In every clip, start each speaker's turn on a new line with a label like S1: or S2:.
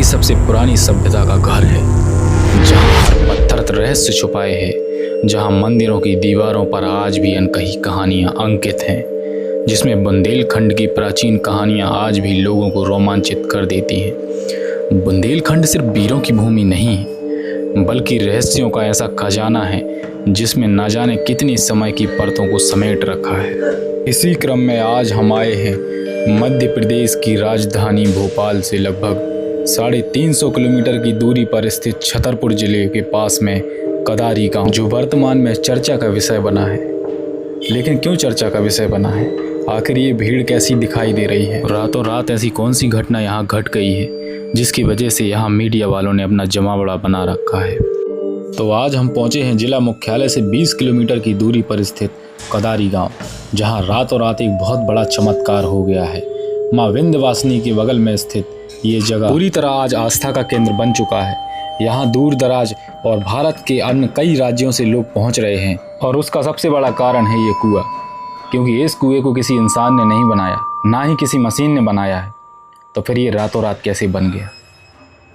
S1: की सबसे पुरानी सभ्यता का घर है, जहाँ हर पत्थर रहस्य छुपाए हैं, जहाँ मंदिरों की दीवारों पर आज भी अनकही कहानियाँ अंकित हैं, जिसमें बुंदेलखंड की प्राचीन कहानियाँ आज भी लोगों को रोमांचित कर देती हैं। बुंदेलखंड सिर्फ वीरों की भूमि नहीं है, बल्कि रहस्यों का ऐसा खजाना है जिसमें न जाने कितनी समय की परतों को समेट रखा है। इसी क्रम में आज हम आए हैं मध्य प्रदेश की राजधानी भोपाल से लगभग 350 किलोमीटर की दूरी पर स्थित छतरपुर जिले के पास में कदारी गांव, जो वर्तमान में चर्चा का विषय बना है। लेकिन क्यों चर्चा का विषय बना है? आखिर ये भीड़ कैसी दिखाई दे रही है? रातों रात ऐसी कौन सी घटना यहाँ घट गई है जिसकी वजह से यहाँ मीडिया वालों ने अपना जमावड़ा बना रखा है? तो आज हम पहुँचे हैं जिला मुख्यालय से 20 किलोमीटर की दूरी पर स्थित कदारी गांव, जहां रातों रात एक बहुत बड़ा चमत्कार हो गया है। मां विंध्यवासिनी के बगल में स्थित ये जगह पूरी तरह आज आस्था का केंद्र बन चुका है। यहाँ दूर दराज और भारत के अन्य कई राज्यों से लोग पहुँच रहे हैं, और उसका सबसे बड़ा कारण है ये कुआं, क्योंकि इस कुएं को किसी इंसान ने नहीं बनाया, ना ही किसी मशीन ने बनाया है। तो फिर ये रातों रात कैसे बन गया?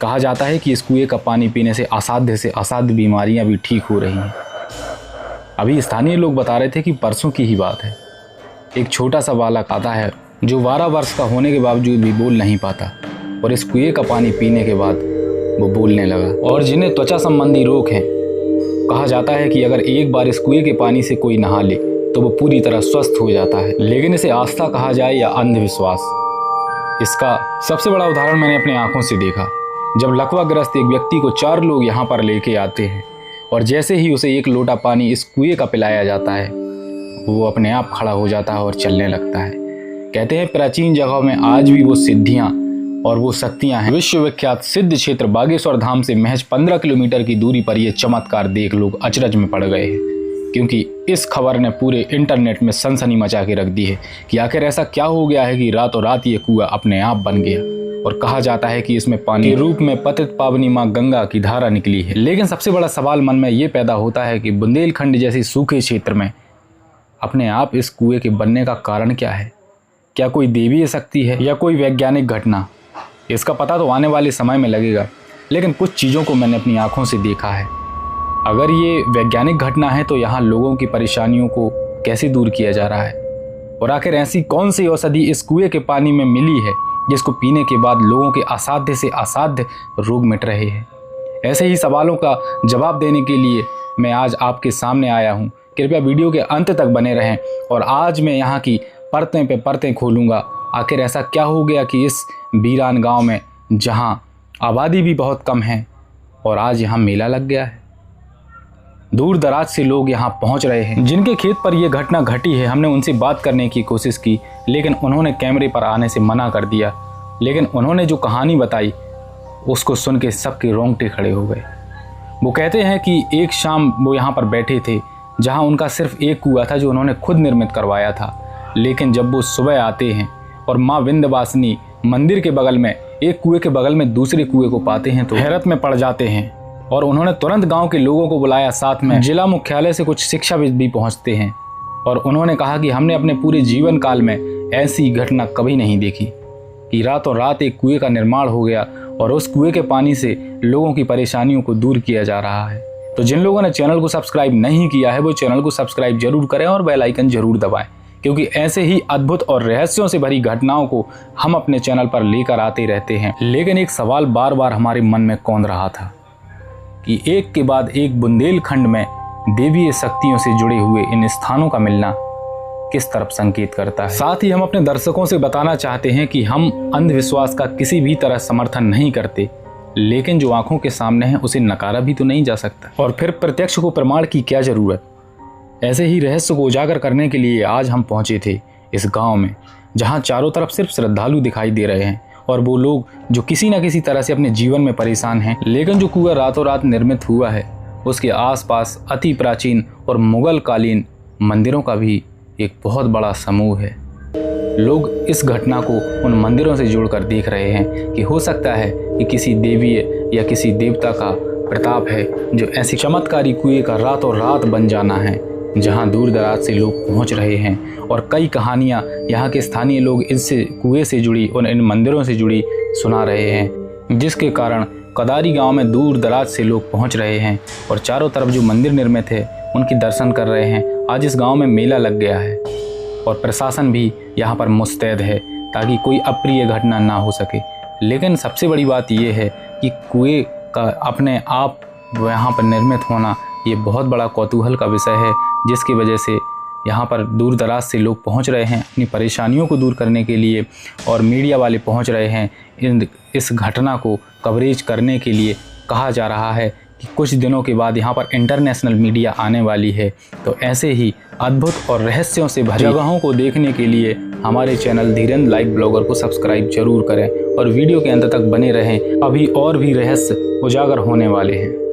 S1: कहा जाता है कि इस कुएं का पानी पीने से असाध्य बीमारियां भी ठीक हो रही हैं। अभी स्थानीय लोग बता रहे थे कि परसों की ही बात है, एक छोटा सा बालक आता है जो 12 वर्ष का होने के बावजूद भी बोल नहीं पाता, और इस कुएं का पानी पीने के बाद वो बोलने लगा। और जिन्हें त्वचा संबंधी रोग हैं, कहा जाता है कि अगर एक बार इस कुएं के पानी से कोई नहा ले तो वो पूरी तरह स्वस्थ हो जाता है। लेकिन इसे आस्था कहा जाए या अंधविश्वास, इसका सबसे बड़ा उदाहरण मैंने अपनी आंखों से देखा। जब लकवाग्रस्त एक व्यक्ति को 4 लोग यहाँ पर लेके आते हैं, और जैसे ही उसे एक लोटा पानी इस कुएं का पिलाया जाता है, वो अपने आप खड़ा हो जाता है और चलने लगता है। कहते हैं प्राचीन जगहों में आज भी वो सिद्धियाँ और वो शक्तियाँ हैं। विश्वविख्यात सिद्ध क्षेत्र बागेश्वर धाम से महज 15 किलोमीटर की दूरी पर ये चमत्कार देख लोग अचरज में पड़ गए हैं, क्योंकि इस खबर ने पूरे इंटरनेट में सनसनी मचा के रख दी है कि आखिर ऐसा क्या हो गया है कि रातों रात ये कुआं अपने आप बन गया। और कहा जाता है कि इसमें पानी के रूप में पतित पावनी मां गंगा की धारा निकली है। लेकिन सबसे बड़ा सवाल मन में ये पैदा होता है कि बुंदेलखंड जैसी सूखे क्षेत्र में अपने आप इस कुएं के बनने का कारण क्या है? क्या कोई देवीय शक्ति है या कोई वैज्ञानिक घटना? इसका पता तो आने वाले समय में लगेगा, लेकिन कुछ चीज़ों को मैंने अपनी आंखों से देखा है। अगर ये वैज्ञानिक घटना है तो यहाँ लोगों की परेशानियों को कैसे दूर किया जा रहा है? और आखिर ऐसी कौन सी औषधि इस कुएं के पानी में मिली है जिसको पीने के बाद लोगों के असाध्य से असाध्य रोग मिट रहे हैं? ऐसे ही सवालों का जवाब देने के लिए मैं आज आपके सामने आया हूँ। कृपया वीडियो के अंत तक बने रहें, और आज मैं यहाँ की परतें पे परतें खोलूँगा। आखिर ऐसा क्या हो गया कि इस वीरान गांव में, जहाँ आबादी भी बहुत कम है, और आज यहाँ मेला लग गया है। दूर दराज से लोग यहाँ पहुँच रहे हैं। जिनके खेत पर यह घटना घटी है, हमने उनसे बात करने की कोशिश की, लेकिन उन्होंने कैमरे पर आने से मना कर दिया। लेकिन उन्होंने जो कहानी बताई उसको सुन के सबके रोंगटे खड़े हो गए। वो कहते हैं कि एक शाम वो यहाँ पर बैठे थे, जहाँ उनका सिर्फ एक कुआं था जो उन्होंने खुद निर्मित करवाया था। लेकिन जब वो सुबह आते हैं और माँ विंध्यवासिनी मंदिर के बगल में एक कुएं के बगल में दूसरे कुएं को पाते हैं तो हैरत में पड़ जाते हैं। और उन्होंने तुरंत गांव के लोगों को बुलाया, साथ में जिला मुख्यालय से कुछ शिक्षाविद भी पहुंचते हैं। और उन्होंने कहा कि हमने अपने पूरे जीवन काल में ऐसी घटना कभी नहीं देखी कि रातों रात एक कुएं का निर्माण हो गया और उस कुएं के पानी से लोगों की परेशानियों को दूर किया जा रहा है। तो जिन लोगों ने चैनल को सब्सक्राइब नहीं किया है वो चैनल को सब्सक्राइब जरूर करें और बेल आइकन जरूर दबाएं, क्योंकि ऐसे ही अद्भुत और रहस्यों से भरी घटनाओं को हम अपने चैनल पर लेकर आते रहते हैं। लेकिन एक सवाल बार बार हमारे मन में कौंध रहा था कि एक के बाद एक बुंदेलखंड में देवीय शक्तियों से जुड़े हुए इन स्थानों का मिलना किस तरफ संकेत करता है। साथ ही हम अपने दर्शकों से बताना चाहते हैं कि हम अंधविश्वास का किसी भी तरह समर्थन नहीं करते, लेकिन जो आंखों के सामने है उसे नकारा भी तो नहीं जा सकता। और फिर प्रत्यक्ष को प्रमाण की क्या जरूरत? ऐसे ही रहस्य को उजागर करने के लिए आज हम पहुंचे थे इस गांव में, जहां चारों तरफ सिर्फ श्रद्धालु दिखाई दे रहे हैं, और वो लोग जो किसी न किसी तरह से अपने जीवन में परेशान हैं। लेकिन जो कुआं रातों रात निर्मित हुआ है उसके आसपास अति प्राचीन और मुगल कालीन मंदिरों का भी एक बहुत बड़ा समूह है। लोग इस घटना को उन मंदिरों से जोड़कर देख रहे हैं कि हो सकता है कि किसी देवी या किसी देवता का प्रताप है जो ऐसी चमत्कारी कुएं का रातों रात बन जाना है, जहां दूर दराज से लोग पहुंच रहे हैं। और कई कहानियां यहाँ के स्थानीय लोग इससे कुएं से जुड़ी और इन मंदिरों से जुड़ी सुना रहे हैं। जिसके कारण कदारी गांव में दूर दराज से लोग पहुंच रहे हैं और चारों तरफ जो मंदिर निर्मित है उनकी दर्शन कर रहे हैं। आज इस गांव में मेला लग गया है और प्रशासन भी यहां पर मुस्तैद है ताकि कोई अप्रिय घटना ना हो सके। लेकिन सबसे बड़ी बात यह है कि कुएं का अपने आप यहाँ पर निर्मित होना ये बहुत बड़ा कौतूहल का विषय है, जिसकी वजह से यहाँ पर दूर दराज से लोग पहुँच रहे हैं अपनी परेशानियों को दूर करने के लिए और मीडिया वाले पहुँच रहे हैं इस घटना को कवरेज करने के लिए। कहा जा रहा है कि कुछ दिनों के बाद यहाँ पर इंटरनेशनल मीडिया आने वाली है। तो ऐसे ही अद्भुत और रहस्यों से भरी जगहों को देखने के लिए हमारे चैनल धीरेन्द्र लाइव ब्लॉगर को सब्सक्राइब जरूर करें और वीडियो के अंत तक बने रहें। अभी और भी रहस्य उजागर होने वाले हैं।